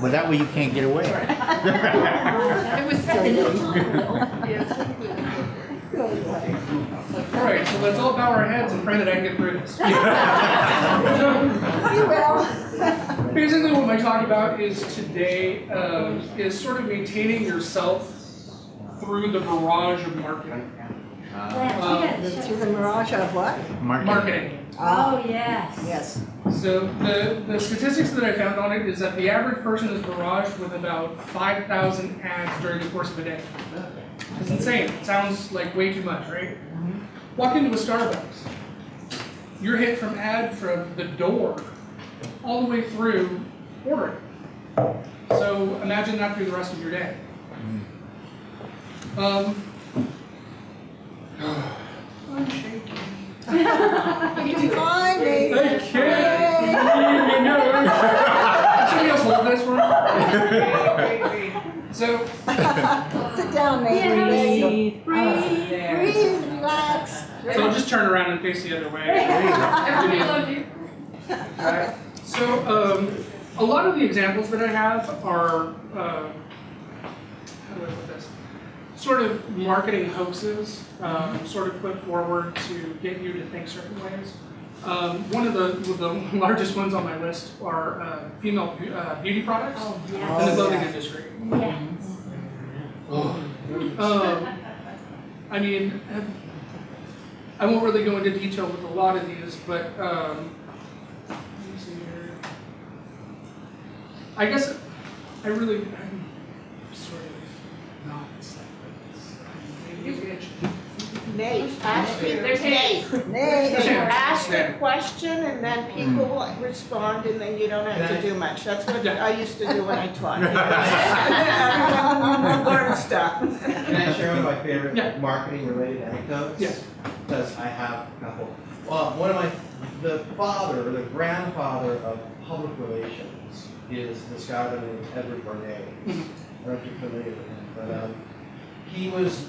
Well, that way you can't get away. It was All right, so let's all bow our heads and pray that I can get through this. You will. Basically, what my talk about is today is sort of maintaining yourself through the barrage of marketing. Through the mirage of what? Marketing. Oh, yes. Yes. So the statistics that I found on it is that the average person is barraged with about 5,000 ads during the course of a day. It's insane. It sounds like way too much, right? Walk into a Starbucks. You're hit from ad from the door all the way through ordering. So imagine that through the rest of your day. I'm shaking. You can find me. I can't. Somebody else hold this for me. So Sit down, maybe. Breathe, relax. So just turn around and face the other way. Right. So a lot of the examples that I have are, how do I put this? Sort of marketing hoaxes, sort of put forward to get you to think certain ways. One of the largest ones on my list are female beauty products in the clothing industry. I mean, I won't really go into detail with a lot of these, but let me see here. I guess I'm sort of not like this. Nate, ask a question and then people will respond and then you don't have to do much. That's what I used to do when I taught. Everyone learned stuff. Can I share one of my favorite marketing related anecdotes? Yes. Because I have a couple. Well, the grandfather of public relations is this guy named Edward Bernays. I don't know if you're familiar with him, but he was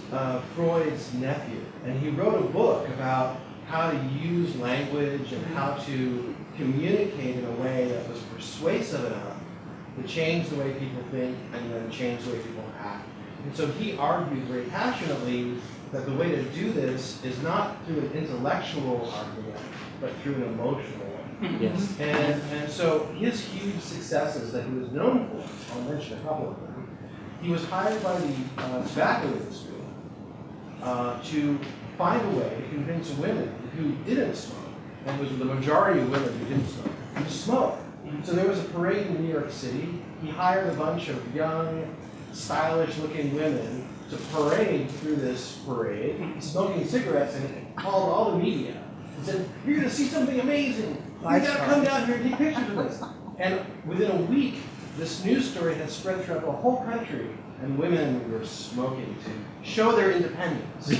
Freud's nephew, and he wrote a book about how to use language and how to communicate in a way that was persuasive enough to change the way people think and then change the way people act. And so he argued very passionately that the way to do this is not through an intellectual argument, but through an emotional one. Yes. And so his huge successes that he was known for, I'll mention a couple of them. He was hired by the tobacco industry to find a way to convince women who didn't smoke, and it was the majority of women who didn't smoke, to smoke. So there was a parade in New York City. He hired a bunch of young, stylish-looking women to parade through this parade, smoking cigarettes, and called all the media and said, "You're going to see something amazing. You got to come down here and take pictures of this." And within a week, this news story had spread throughout the whole country, and women were smoking to show their independence.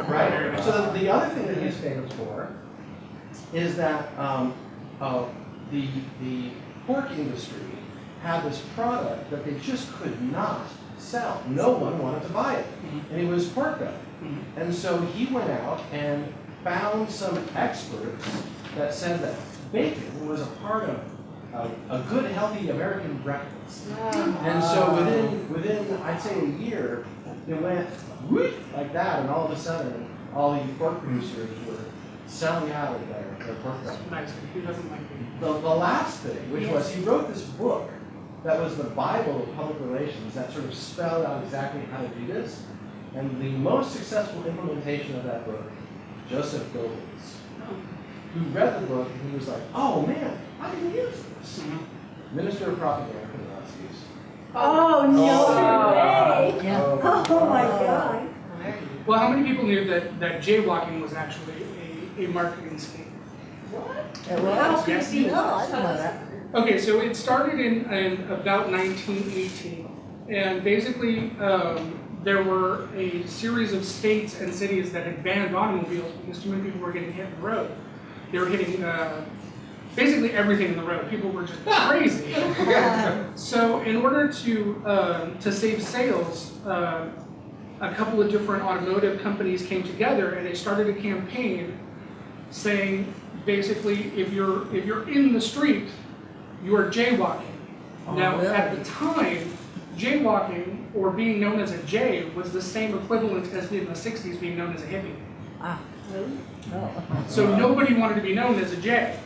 Right? So the other thing that he's famous for is that the pork industry had this product that they just could not sell. No one wanted to buy it, and it was pork belly. And so he went out and found some experts that said that bacon was a part of a good, healthy American breakfast. And so within I'd say a year, it went whoop, like that, and all of a sudden, all the pork producers were selling out of their pork belly. Nice. Who doesn't like it? The last thing, which was he wrote this book that was the Bible of public relations that sort of spelled out exactly how to do this. And the most successful implementation of that book, Joseph Goebbels, who read the book and he was like, "Oh man, I can use this." Minister of propaganda for the Nazis. Oh, no way. Oh, Oh, my God. Well, how many people knew that jaywalking was actually a marketing scheme? It was? Yes. No, I didn't know that. Okay, so it started in about 1918, and basically there were a series of states and cities that had banned automobiles because too many people were getting hit in the road. They were hitting basically everything in the road. People were just crazy. So in order to save sales, a couple of different automotive companies came together and they started a campaign saying, basically, if you're in the street, you are jaywalking. Now, really? at the time, jaywalking, or being known as a jay, was the same equivalent as in the 60s being known as a hippie. Ah. Oh. So nobody wanted to be known as a jay.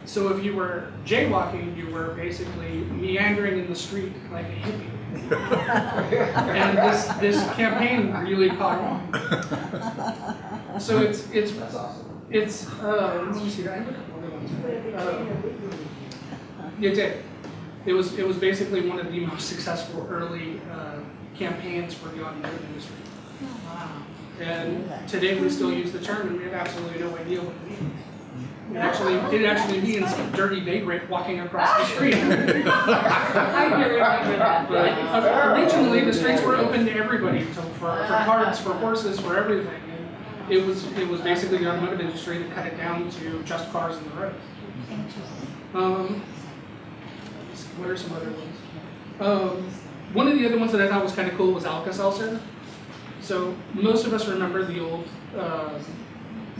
So if you were jaywalking, you were basically meandering in the street like a hippie. And this campaign really caught on. So it's let me see, I have a couple other ones. It did. It was basically one of the most successful early campaigns for the automotive industry. Wow. And today we still use the term, and we have absolutely no idea what it means. It actually means dirty vagrant walking across the street. I remember that. But originally, the streets were open to everybody, for carts, for horses, for everything. And it was basically the automotive industry that cut it down to just cars on the road. What are some other ones? One of the other ones that I thought was kind of cool was Alka-Seltzer. So most of us remember the old,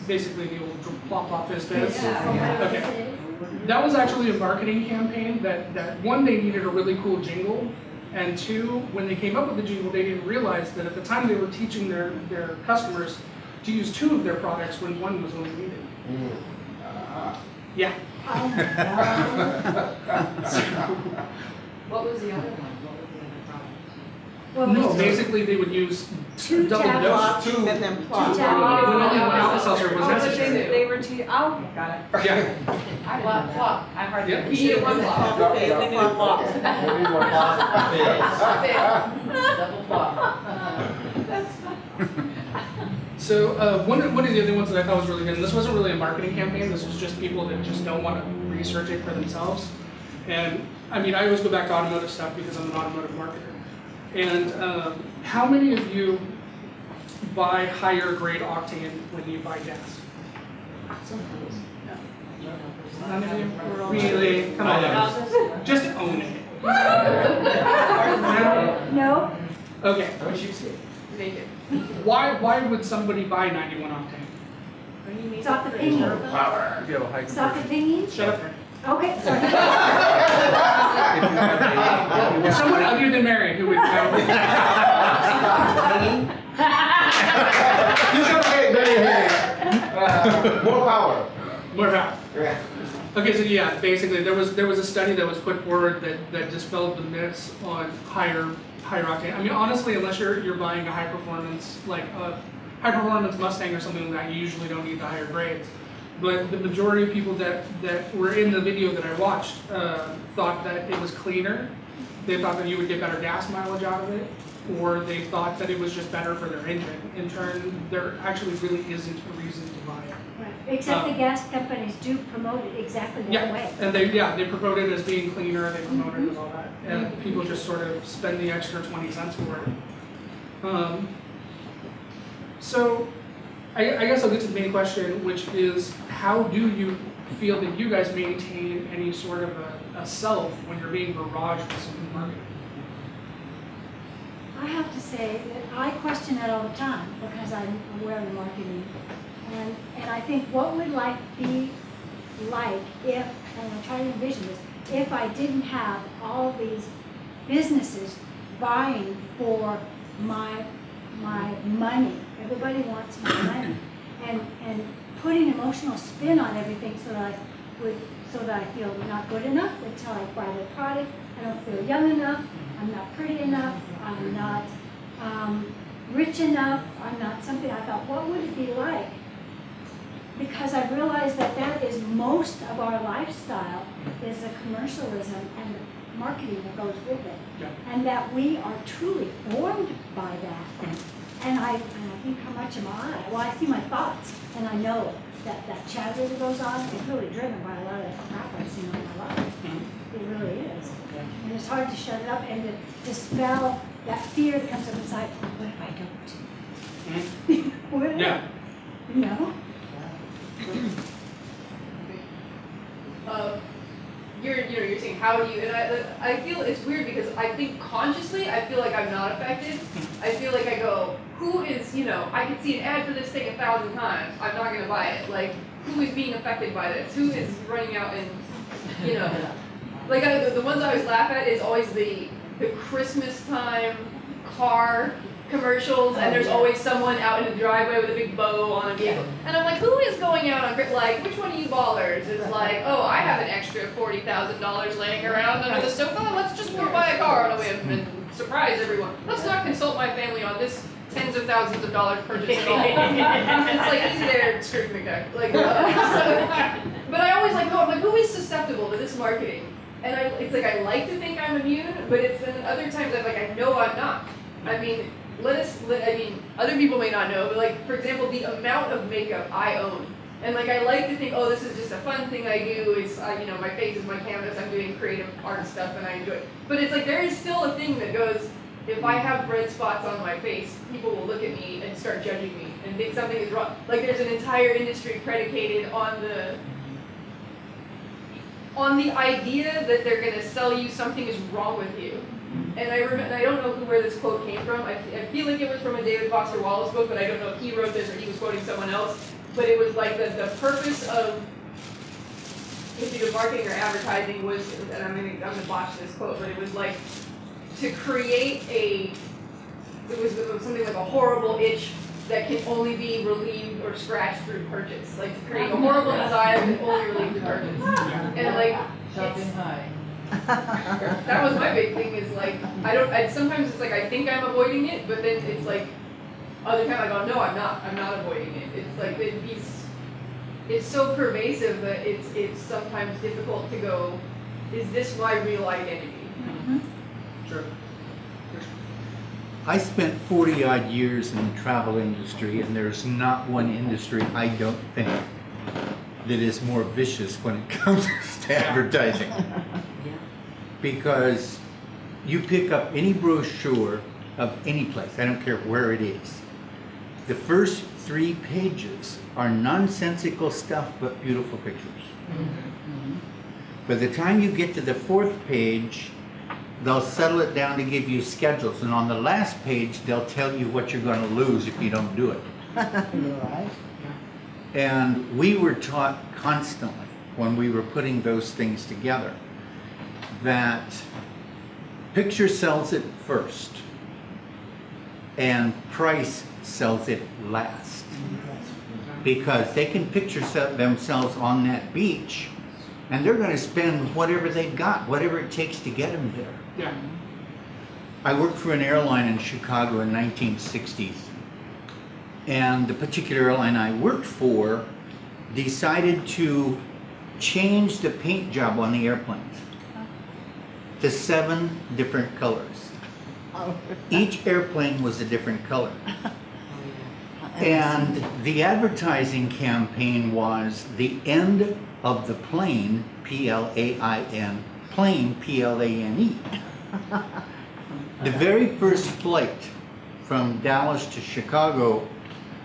basically the old plop plop fizz fizz. Okay. That was actually a marketing campaign that one, they needed a really cool jingle, and two, when they came up with the jingle, they didn't realize that at the time they were teaching their customers to use 2 of their products when one was only needed. Yeah. What was the other one? What was the other problem? No, basically they would use 2 double tab dose. And then plop. 2 tab When only one Alka-Seltzer was necessary. They were too, oh, got it. Yeah. Flop. I hardly. Yeah. You needed one flop. They needed flop. Double flop. So one of the other ones that I thought was really good, and this wasn't really a marketing campaign, this was just people that just don't want to research it for themselves. And I mean, I always go back to automotive stuff because I'm an automotive marketer. And how many of you buy higher grade octane when you buy gas? None of you? Really? Come on. Just own it. No? Okay. Make it. Why would somebody buy 91 octane? Stop the pinging. Stop the pinging? Shut up, Frank. Okay, sorry. Someone other than Mary who would know. More power. More power. Yeah. Okay, so yeah, basically there was a study that was put forward that dispelled the myths on higher octane. I mean, honestly, unless you're buying a high performance Mustang or something like that, you usually don't need the higher grades. But the majority of people that were in the video that I watched thought that it was cleaner. They thought that you would get better gas mileage out of it, or they thought that it was just better for their engine. In turn, there actually really isn't a reason to buy it. Right. Except the gas companies do promote it exactly that way. And they promote it as being cleaner, they promote it as all that. And people just sort of spend the extra 20 cents for it. So I guess I'll get to the main question, which is how do you feel that you guys maintain any sort of a self when you're being barraged with something marketing? I have to say that I question that all the time because I'm aware of marketing. And I think what would life be like if, and I'm trying to envision this, if I didn't have all these businesses vying for my money. Everybody wants my money. And putting emotional spin on everything so that I feel not good enough until I buy the product. I don't feel young enough. I'm not pretty enough. I'm not rich enough. I'm not something. I thought, what would it be like? Because I realized that is most of our lifestyle is the commercialism and the marketing that goes with it. Yeah. And that we are truly formed by that. And I think, how much am I? Well, I see my thoughts, and I know that chatter that goes on is really driven by a lot of crap I've seen in my life. It really is. And it's hard to shut it up and to dispel that fear that comes up inside. What if I don't? What if? Yeah. You know? You're saying how do you, and I feel it's weird because I think consciously I feel like I'm not affected. I feel like I go, who is, I could see an ad for this thing 1,000 times. I'm not gonna buy it. Like, who is being affected by this? Who is running out and, Like the ones I always laugh at is always the Christmas time car commercials, and there's always someone out in the driveway with a big bow on a vehicle. And I'm like, who is going out on like, which one of you ballers is like, oh, I have an extra $40,000 laying around under the sofa, let's just go buy a car on a whim and surprise everyone. Let's not consult my family on this tens of thousands of dollars purchase at all. It's like, easy there, Scrooge McDuck. Like, but I always like, I'm like, who is susceptible to this marketing? And it's like, I like to think I'm immune, but it's then other times I'm like, I know I'm not. I mean, other people may not know, but like, for example, the amount of makeup I own. And like, I like to think, oh, this is just a fun thing I do. It's, my face is my canvas. I'm doing creative art stuff and I enjoy it. But it's like, there is still a thing that goes, if I have red spots on my face, people will look at me and start judging me and think something is wrong. Like, there's an entire industry predicated on the idea that they're gonna sell you something is wrong with you. And I don't know where this quote came from. I feel like it was from a David Foster Wallace book, but I don't know if he wrote this or he was quoting someone else. But it was like the purpose of either marketing or advertising was, and I'm gonna botch this quote, but it was like to create it was something like a horrible itch that can only be relieved or scratched through purchase. Like to create a horrible desire that can only relieve through purchase. And like, Shopping high. that was my big thing is like, sometimes it's like I think I'm avoiding it, but then it's like, other time I go, no, I'm not avoiding it. It's like, it's so pervasive that it's sometimes difficult to go, is this my real identity? Mm-hmm. Sure. I spent 40 odd years in the travel industry, and there's not one industry I don't think that is more vicious when it comes to advertising. Because you pick up any brochure of any place, I don't care where it is, the first 3 pages are nonsensical stuff but beautiful pictures. By the time you get to the 4th page, they'll settle it down to give you schedules, and on the last page they'll tell you what you're going to lose if you don't do it. Right. And we were taught constantly when we were putting those things together that picture sells it first and price sells it last, because they can picture themselves on that beach and they're going to spend whatever they've got, whatever it takes to get them there. Yeah. I worked for an airline in Chicago in 1960s, and the particular airline I worked for decided to change the paint job on the airplanes to 7 different colors. Each airplane was a different color. And the advertising campaign was the end of the plane, P-L-A-I-N, plane, P-L-A-N-E. The very first flight from Dallas to Chicago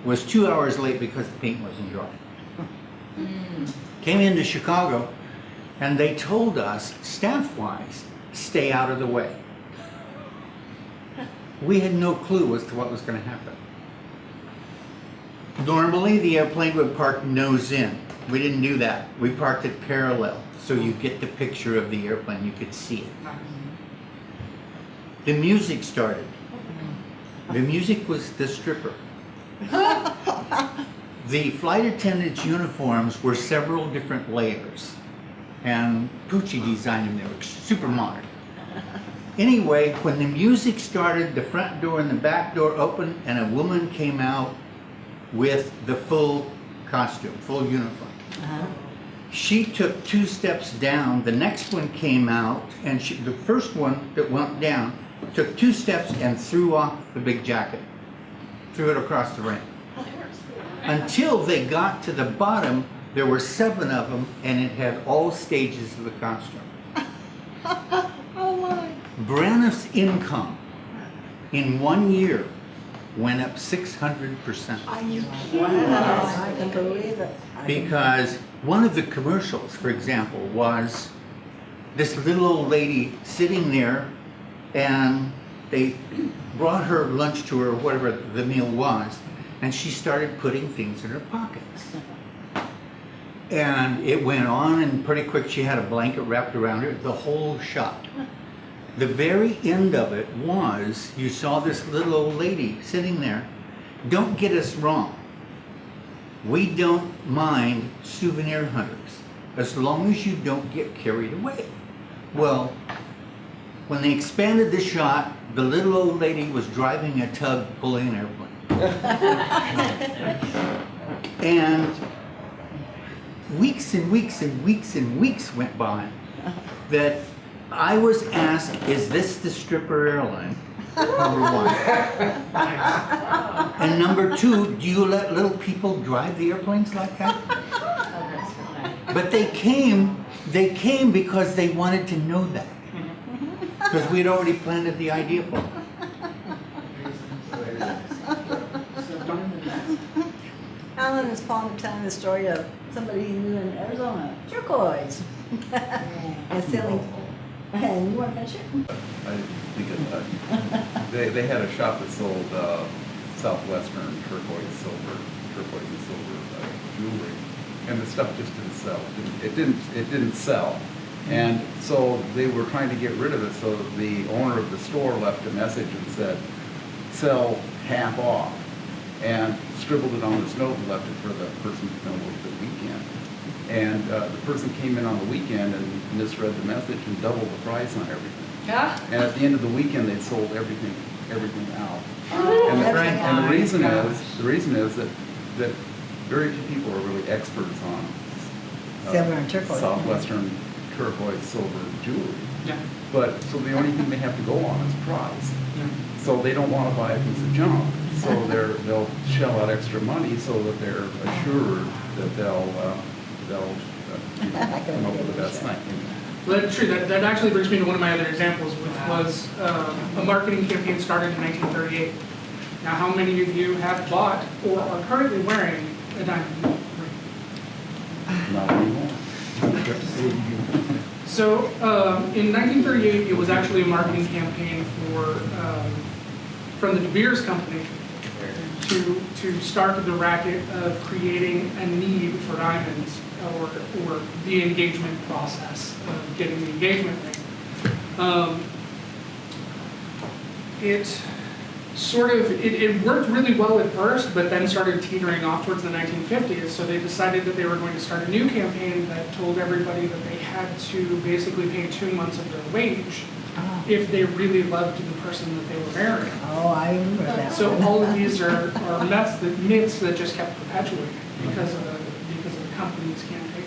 was 2 hours late because the paint wasn't dry. Came into Chicago and they told us, staff-wise, stay out of the way. We had no clue as to what was going to happen. Normally the airplane would park nose in. We didn't do that. We parked it parallel so you get the picture of the airplane, you could see it. The music started. The music was the stripper. The flight attendants' uniforms were several different layers, and Pucci designed them. They were super modern. Anyway, when the music started, the front door and the back door opened, and a woman came out with the full costume, full uniform. She took 2 steps down, the next one came out, and the first one that went down took 2 steps and threw off the big jacket, threw it across the ramp. Until they got to the bottom, there were 7 of them, and it had all stages of the costume. Oh my. Braniff's income in 1 year went up 600%. Are you kidding? Wow, I can believe it. Because one of the commercials, for example, was this little old lady sitting there, and they brought her lunch to her, or whatever the meal was, and she started putting things in her pockets. And it went on, and pretty quick she had a blanket wrapped around her, the whole shot. The very end of it was, you saw this little old lady sitting there. Don't get us wrong. We don't mind souvenir hunters, as long as you don't get carried away. Well, when they expanded the shot, the little old lady was driving a tug pulling an airplane. And weeks and weeks and weeks and weeks went by that I was asked, is this the stripper airline? Number one. And number two, do you let little people drive the airplanes like that? But they came because they wanted to know that. Because we'd already planted the idea for them. Alan is fond of telling the story of somebody he knew in Arizona, turquoise. And selling, and you want to finish it? I think they had a shop that sold Southwestern turquoise and silver jewelry, and the stuff just didn't sell. It didn't sell, and so they were trying to get rid of it. So the owner of the store left a message and said, "Sell half off," and scribbled it on this note and left it for the person to come work the weekend. And the person came in on the weekend and misread the message and doubled the price on everything. Yeah. And at the end of the weekend, they'd sold everything out. Oh, And that's the reason is that very few people are really experts on Silver and turquoise. Southwestern turquoise silver jewelry. Yeah. But so the only thing they have to go on is price. Yeah. So they don't want to buy a piece of junk. So they'll shell out extra money so that they're assured that they'll come up with the best thing. Well, that's true. That actually brings me to one of my other examples, which was a marketing campaign started in 1938. Now, how many of you have bought or are currently wearing a diamond ring? Not anymore. So, in 1938, it was actually a marketing campaign from the De Beers Company to start the racket of creating a need for diamonds, or the engagement process of getting the engagement ring. It worked really well at first, but then started teetering off towards the 1950s. So they decided that they were going to start a new campaign that told everybody that they had to basically pay 2 months of their wage if they really loved the person that they were marrying. Oh, I remember that. So all of these are myths that just kept perpetuating because of the company's campaign.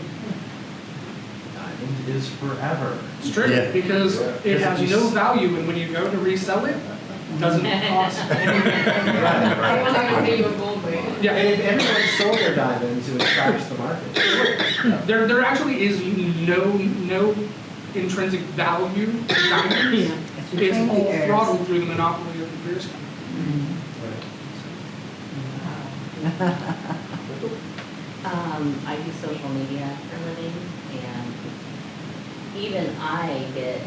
Diamond is forever. It's true, Yeah. because it has no value, and when you go to resell it, it doesn't cost anything. I want to pay you a gold weight. Yeah, And if everyone sold their diamonds, it would crash the market. there actually is no intrinsic value to diamonds. It's all throttled through the monopoly of the beers company. I do social media for a living, and even I get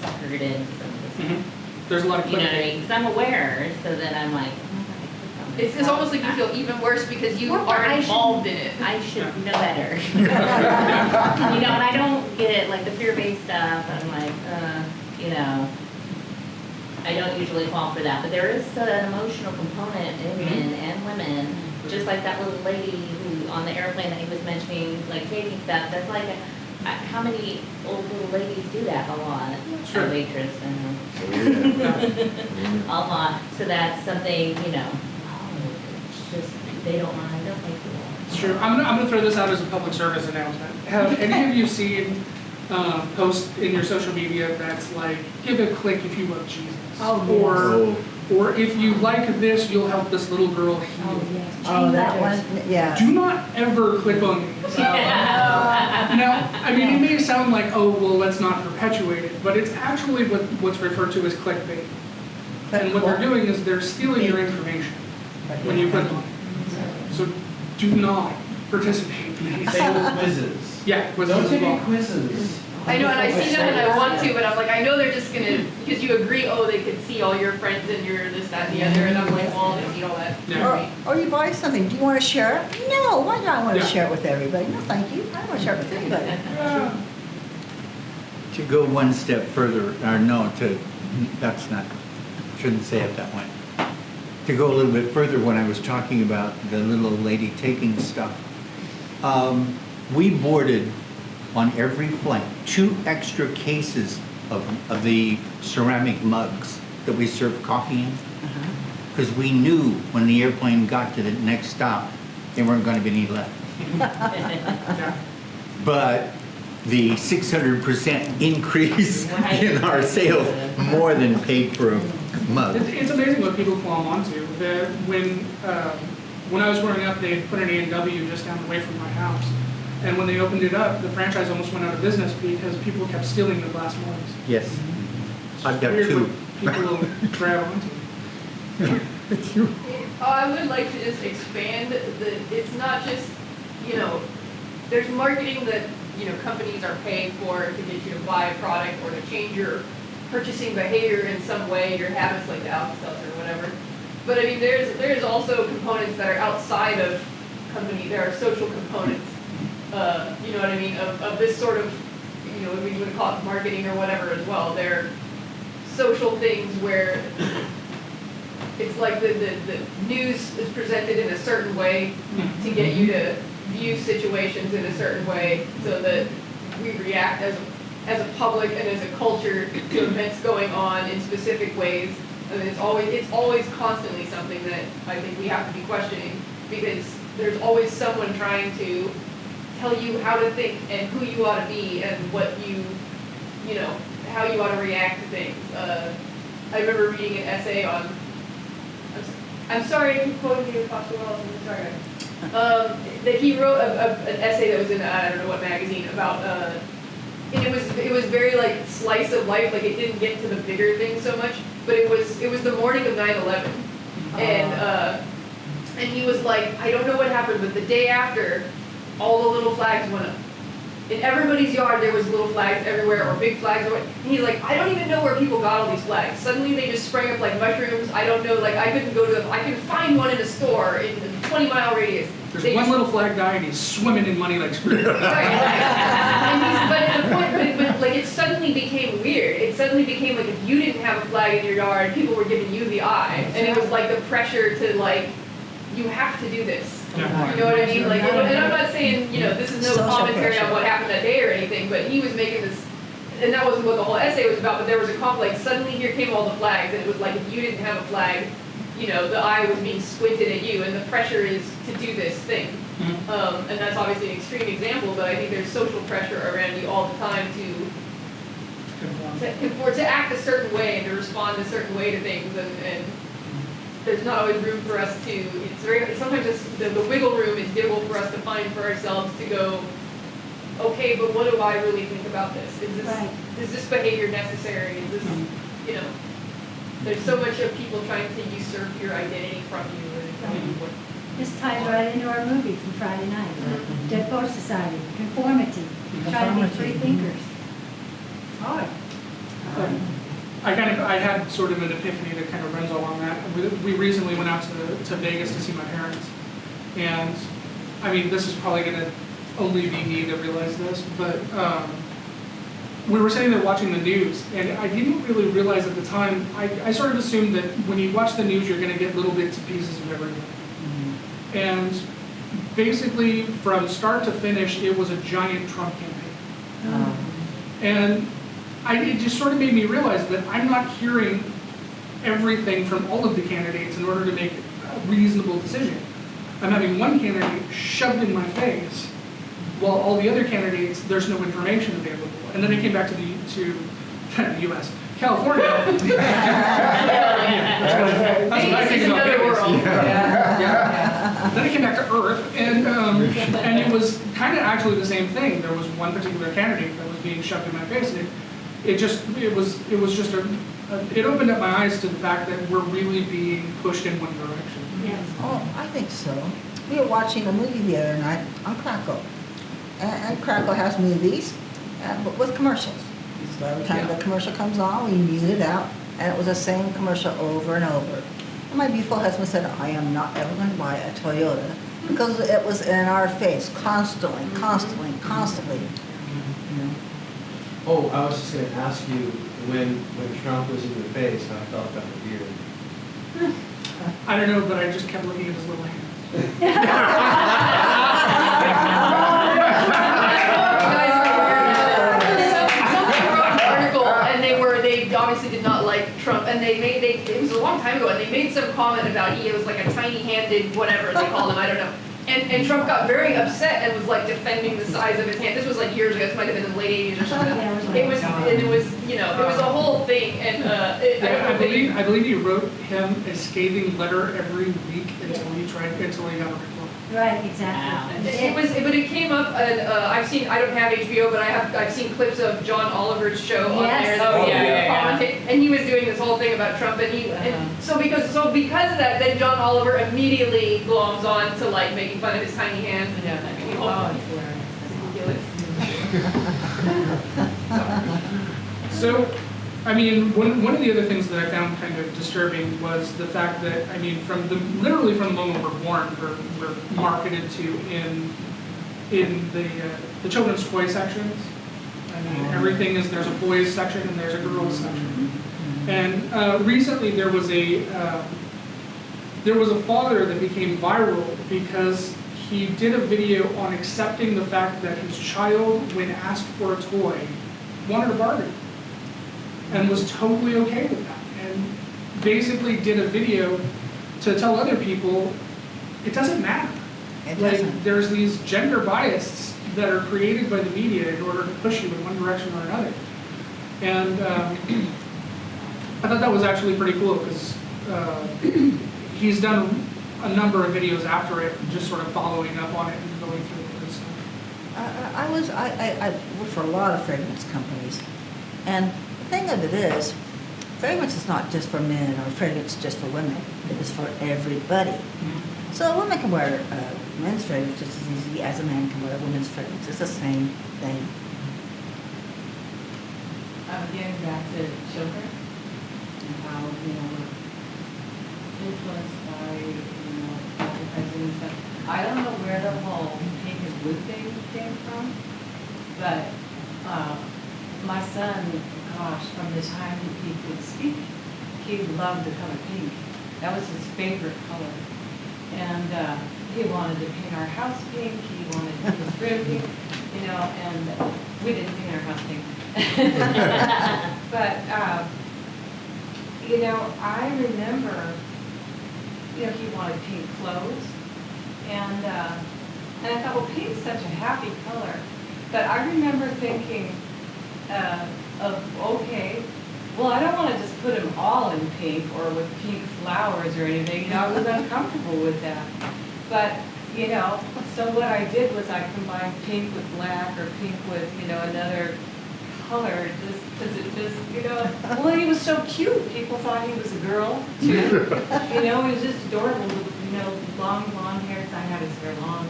suckered into some of this. There's a lot of You know what I clickbait. mean? Because I'm aware, so then I'm like, oh my God, I clicked on this. It's almost like you feel even worse because you Well, are I involved in it. I should know better. You know, and I don't get like the fear-based stuff. I'm like, you know, I don't usually fall for that. But there is an emotional component in men and women, just like that little lady who on the airplane that he was mentioning, like dating stuff. That's like, how many old little ladies do that? A lot. Sure. A waitress, a lot. So that's something, you know, just they don't mind. I don't think they It's true. I'm gonna throw this out as a public service announcement. Have any of you seen posts in your social media that's like, give a click if you love Jesus? Oh, yes. Or if you like this, you'll help this little girl heal. Oh, yes. Oh, that one, yeah. Do not ever click on these. Now, I mean, it may sound like, oh, well, let's not perpetuate it, but it's actually what's referred to as clickbait. And what they're doing is they're stealing your information when you click on it. So do not participate in these. Same with quizzes. Yeah, quizzes Don't as take well. any quizzes. I know, and I see them and I want to, but I'm like, I know they're just gonna, because you agree, oh, they could see all your friends and your this, that, and the other, and I'm like, well, they see all that. Yeah. Or you buy something, do you want to share it? No, why do I want to Yeah. share it with everybody? No, thank you, I don't want to share it with anybody. Yeah. To go one step further, or no, that's not, shouldn't say it that way. To go a little bit further, when I was talking about the little lady taking stuff, we boarded on every flight 2 extra cases of the ceramic mugs that we serve coffee in, because we knew when the airplane got to the next stop, there weren't going to be any left. Yeah. But the 600% increase in our sales more than paid for a mug. It's amazing what people climb onto. When I was growing up, they had put an A&W just down the way from my house. And when they opened it up, the franchise almost went out of business because people kept stealing the glass mugs. Yes. I've got Weird 2. what people will grab onto. I would like to just expand that it's not just, there's marketing that, companies are paying for to get you to buy a product or to change your purchasing behavior in some way, your habits like the Alka-Seltzer or whatever. But I mean, there's also components that are outside of company. There are social components, you know what I mean, of this sort of, we would call it marketing or whatever as well. There are social things where it's like the news is presented in a certain way to get you to view situations in a certain way so that we react as a public and as a culture to events going on in specific ways. And it's always constantly something that I think we have to be questioning, because there's always someone trying to tell you how to think and who you ought to be and what how you ought to react to things. I remember reading an essay on, I'm sorry I keep quoting you, Foster Wells, I'm sorry. That he wrote an essay that was in, I don't know what magazine, about, and it was very like slice of life, like it didn't get to the bigger things so much, but it was the morning of 9/11, and he was like, I don't know what happened, but the day after, all the little flags went up. In everybody's yard, there was little flags everywhere, or big flags. And he's like, I don't even know where people got all these flags. Suddenly they just sprang up like mushrooms. I don't know, like I could find one in a store in a 20-mile radius. There's one little flag guy and he's swimming in money like Scrooge. But like it suddenly became weird. It suddenly became like if you didn't have a flag in your yard, people were giving you the eye. And it was like the pressure to like, you have to do this. Yeah. You know what I mean? Like, and I'm not saying, this is no Social commentary pressure. on what happened that day or anything, but he was making this, and that wasn't what the whole essay was about, but there was a conflict. Suddenly here came all the flags, and it was like if you didn't have a flag, the eye was being squinted at you, and the pressure is to do this thing. Mm-hmm. And that's obviously an extreme example, but I think there's social pressure around you all the time to act a certain way and to respond a certain way to things, and there's not always room for us to, sometimes the wiggle room is difficult for us to find for ourselves to go, okay, but what do I really think about this? Is this behavior necessary? Is this, there's so much of people trying to usurp your identity from you. This ties right into our movie from Friday night. Dead Poet Society, conformity, trying to be free thinkers. Hard. I had sort of an epiphany that kind of runs along that. We recently went out to Vegas to see my parents. And, I mean, this is probably going to only be me that realized this, but we were sitting there watching the news, and I didn't really realize at the time, I sort of assumed that when you watch the news, you're going to get little bits and pieces of everything. Mm-hmm. And basically, from start to finish, it was a giant Trump campaign. Mm-hmm. And it just sort of made me realize that I'm not hearing everything from all of the candidates in order to make a reasonable decision. I'm having one candidate shoved in my face, while all the other candidates, there's no information available. And then I came back to the U.S., California. That's what I think about Vegas. Yeah. Then I came back to Earth, and it was kind of actually the same thing. There was one particular candidate that was being shoved in my face, and it opened up my eyes to the fact that we're really being pushed in one direction. Yes. Oh, I think so. We were watching a movie the other night on Crackle. And Crackle has movies, But with commercials. So every time the commercial comes on, we mute it out, and it was the same commercial over and over. And my beautiful husband said, I am not ever going to buy a Toyota, because it was in our face constantly, constantly, constantly. You know? Oh, I was just gonna ask you, when Trump was in your face, how I felt about the beard. I don't know, but I just kept looking at his little hands. Someone wrote an article, and they obviously did not like Trump, and it was a long time ago, and they made some comment about he was like a tiny-handed whatever they called him, I don't know. And Trump got very upset and was like defending the size of his hand. This was like years ago. This might have been in the late 80s or something. It was it was a whole thing. And I believe he wrote him a scathing letter every week until he got a report. Right, exactly. But it came up, and I don't have HBO, but I've seen clips of John Oliver's show on there. And he was doing this whole thing about Trump, and so because of that, then John Oliver immediately gloms on to like making fun of his tiny hands and So, I mean, one of the other things that I found kind of disturbing was the fact that, I mean, literally from the moment we're born, we're marketed to in the children's toy sections. I mean, everything is, there's a boys section and there's a girls section. And recently there was a father that became viral because he did a video on accepting the fact that his child, when asked for a toy, wanted a Barbie. And was totally okay with that. And basically did a video to tell other people, it doesn't matter. Like, there's these gender biases that are created by the media in order to push you in one direction or another. And I thought that was actually pretty cool, because he's done a number of videos after it, just sort of following up on it and going through it. So. I work for a lot of fragrance companies, and the thing of it is, fragrance is not just for men or fragrance just for women. It is for everybody. So a woman can wear men's fragrance just as easy as a man can wear women's fragrance. It's the same thing. Getting back to children and how, we're influenced by, advertising and stuff. I don't know where the whole pink and blue thing came from, but my son, gosh, from the time he could speak, he loved the color pink. That was his favorite color. And he wanted to paint our house pink, he wanted his room pink, and we didn't paint our house pink. But, I remember, he wanted pink clothes, and I thought, well, pink's such a happy color. But I remember thinking okay, well, I don't want to just put them all in pink or with pink flowers or anything. I was uncomfortable with that. But, so what I did was I combined pink with black or pink with, another color, just because it just, well, he was so cute. People thought he was a girl, too. He was just adorable with, long blonde hair. I had his hair long.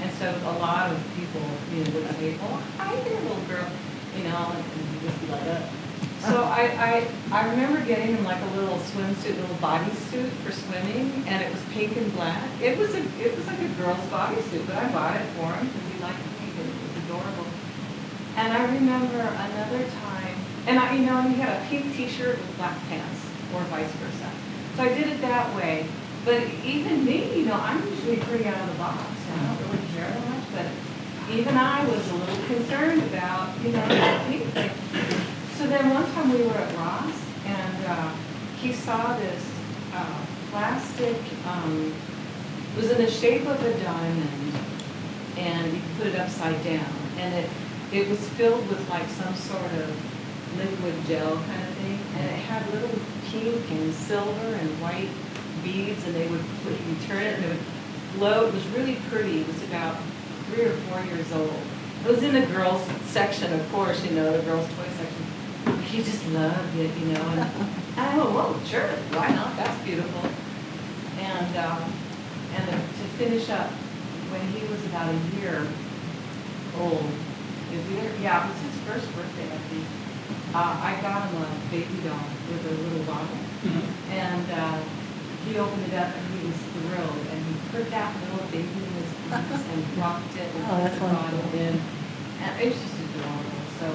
And so a lot of people, would say, oh, hi there, little girl, and he'd just be like that. So I remember getting him like a little swimsuit, little bodysuit for swimming, and it was pink and black. It was like a girl's bodysuit, but I bought it for him because he liked pink and it was adorable. And I remember another time, and he had a pink T-shirt with black pants, or vice versa. So I did it that way. But even me, I'm usually pretty out of the box. I don't really care that much, but even I was a little concerned about, the pink thing. So then one time we were at Ross, and he saw this plastic, it was in the shape of a diamond, and you could put it upside down. And it was filled with like some sort of liquid gel kind of thing, and it had little pink and silver and white beads, and you turn it and it would float. It was really pretty. It was about 3 or 4 years old. It was in the girls section, of course, the girls' toy section. He just loved it, and I went, well, sure, why not? That's beautiful. And to finish up, when he was about a year old, Yeah, it was his first birthday, I think. I got him a baby doll with a little bottle. And he opened it up and he was thrilled. And he put that little baby in his arms and rocked it and Oh, that's put the bottle wonderful. in. And it was just adorable. So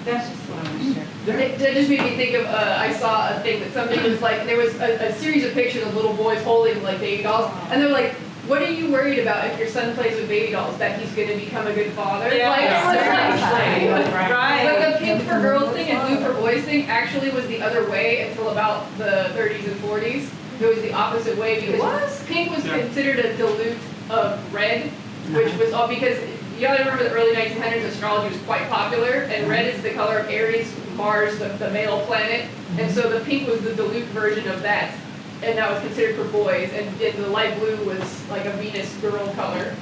that's just what I want to share. That just made me think of, I saw a thing that somebody was like, there was a series of pictures of little boys holding like baby dolls, and they're like, what are you worried about if your son plays with baby dolls? That he's going to become a good father? Yeah. Like, seriously. Right. But the pink for girls thing and blue for boys thing actually was the other way until about the 30s and 40s. It was the opposite way because pink was considered a dilute of red, which was all because you gotta remember the early 1900s astrology was quite popular, and red is the color of Aries, Mars, the male planet, and so the pink was the dilute version of that, and that was considered for boys, and the light blue was like a Venus girl color.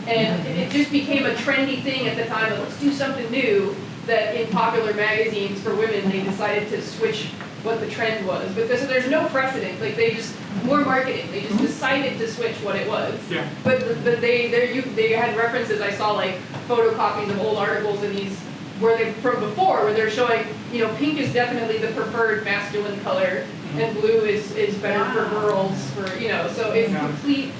And it just became a trendy thing at the time of let's do something new, that in popular magazines for women they decided to switch what the trend was. But so there's no precedent, like they just, more marketing, they just decided to switch what it was. Yeah. But they had references, I saw like photocopies of old articles in these, where they, from before, where they're showing, you know, pink is definitely the preferred masculine color, and blue is better for girls, for, you know, so it's complete,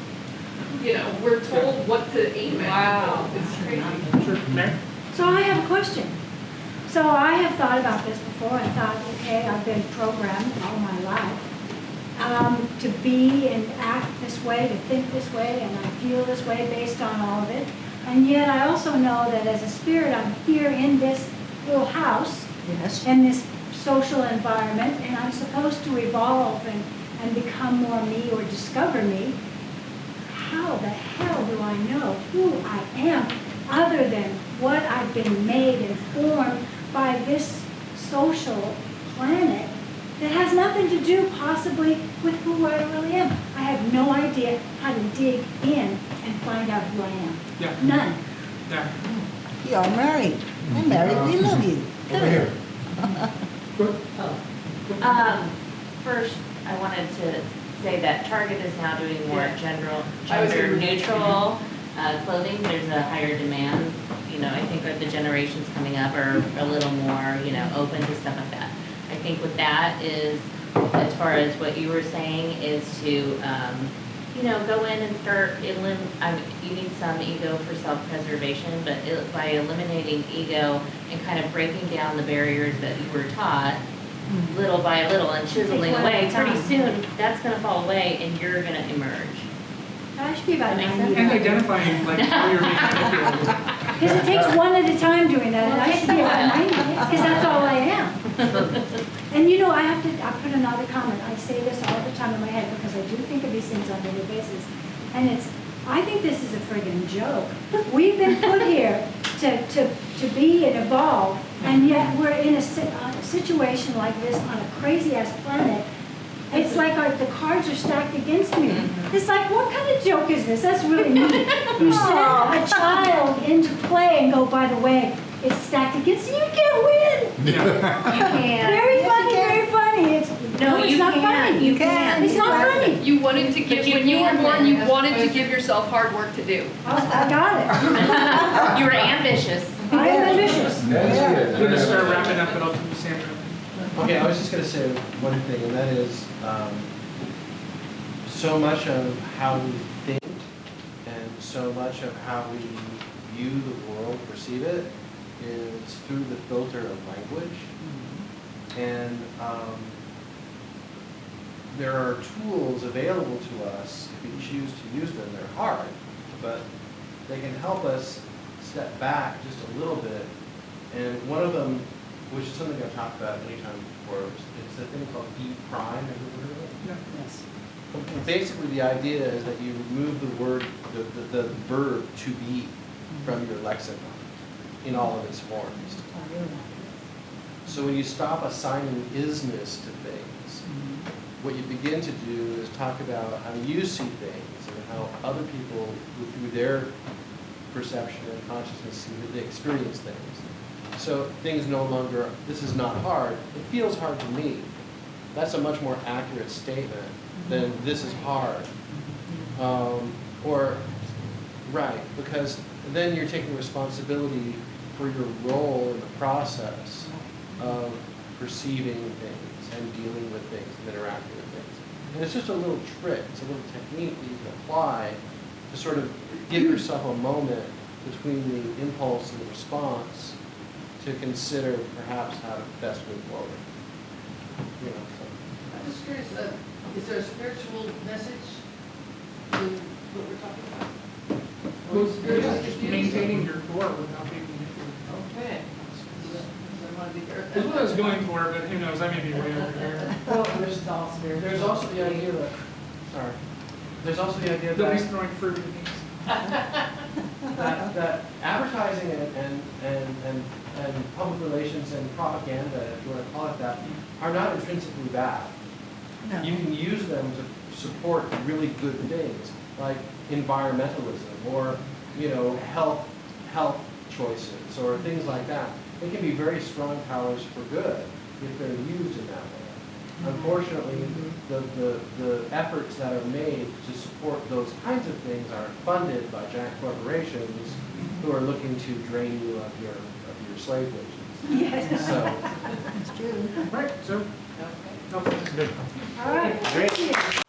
you know, we're told what to aim at. Wow. It's crazy. Sure. Mary? So I have a question. So I have thought about this before and thought, okay, I've been programmed all my life to be and act this way, to think this way, and I feel this way based on all of it. And yet I also know that as a spirit, I'm here in this little house, Yes. in this social environment, and I'm supposed to evolve and become more me or discover me. How the hell do I know who I am other than what I've been made and formed by this social planet that has nothing to do possibly with who I really am? I have no idea how to dig in and find out who I am. Yeah. None. Yeah. You are married. I'm married. We love you. Over here. Good. First, I wanted to say that Target is now doing more I was gender gonna- neutral clothing. There's a higher demand. You know, I think that the generations coming up are a little more, you know, open to stuff like that. I think with that is, as far as what you were saying, is to, you know, go in and start, you need some ego for self-preservation, but by eliminating ego and kind of breaking down the barriers that you were taught, little by little, and chiseling One at away, a pretty time. soon, that's gonna fall away and you're gonna emerge. I should be about That makes 90. And identifying like how you're making it feel. Because it takes one at a time doing that, and Well, I it should takes be a about while. 90, because that's all I am. And you know, I put another comment, I say this all the time in my head, because I do think of these things on a daily basis. And it's, I think this is a friggin' joke. We've been put here to be and evolve, and yet we're in a situation like this on a crazy-ass planet. It's like the cards are stacked against me. It's like, what kind of joke is this? That's really neat. You send a child into play and go, by the way, it's stacked against you, you can't win. You can. Very funny, very funny. It's You not can. funny. You can. It's not funny. You wanted to give, But you when you were can born, you win. wanted to give yourself hard work to do. I got it. You were ambitious. I am ambitious. We're gonna start wrapping up, but I'll do Sandra. Okay, I was just gonna say one thing, and that is, so much of how we think and so much of how we view the world, perceive it, is through the filter of language. And there are tools available to us if we choose to use them. They're hard, but they can help us step back just a little bit. And one of them, which is something I've talked about many times before, it's a thing called be prime. Have you ever heard of it? Yes. Basically, the idea is that you remove the word, the verb to be from your lexicon in all of its forms. So when you stop assigning isness to things, what you begin to do is talk about how you see things and how other people, through their perception and consciousness, they experience things. So things no longer, this is not hard, it feels hard to me. That's a much more accurate statement than this is hard. Right, because then you're taking responsibility for your role in the process of perceiving things and dealing with things and interacting with things. And it's just a little trick, it's a little technique that you can apply to sort of give yourself a moment between the impulse and the response to consider perhaps how to best move forward. You know, so. I'm just curious, is there a spiritual message to what we're talking about? Or is spiritual Yeah, just maintaining your core without being manipulated. Okay. So I want to be careful. That's what I was going for, but who knows, I may be way over here. Well, there's also There's also the idea that, sorry, there's also the idea Nobody's that, throwing fruit at me. that advertising and public relations and propaganda, if you want to call it that, are not intrinsically bad. No. You can use them to support really good things, like environmentalism or, you know, health choices or things like that. They can be very strong powers for good if they're used in that way. Unfortunately, the efforts that are made to support those kinds of things are funded by giant corporations who are looking to drain you of your slave wages. Yes. So, It's true. Right, so, Okay. no, good. All right. Great. Thank you.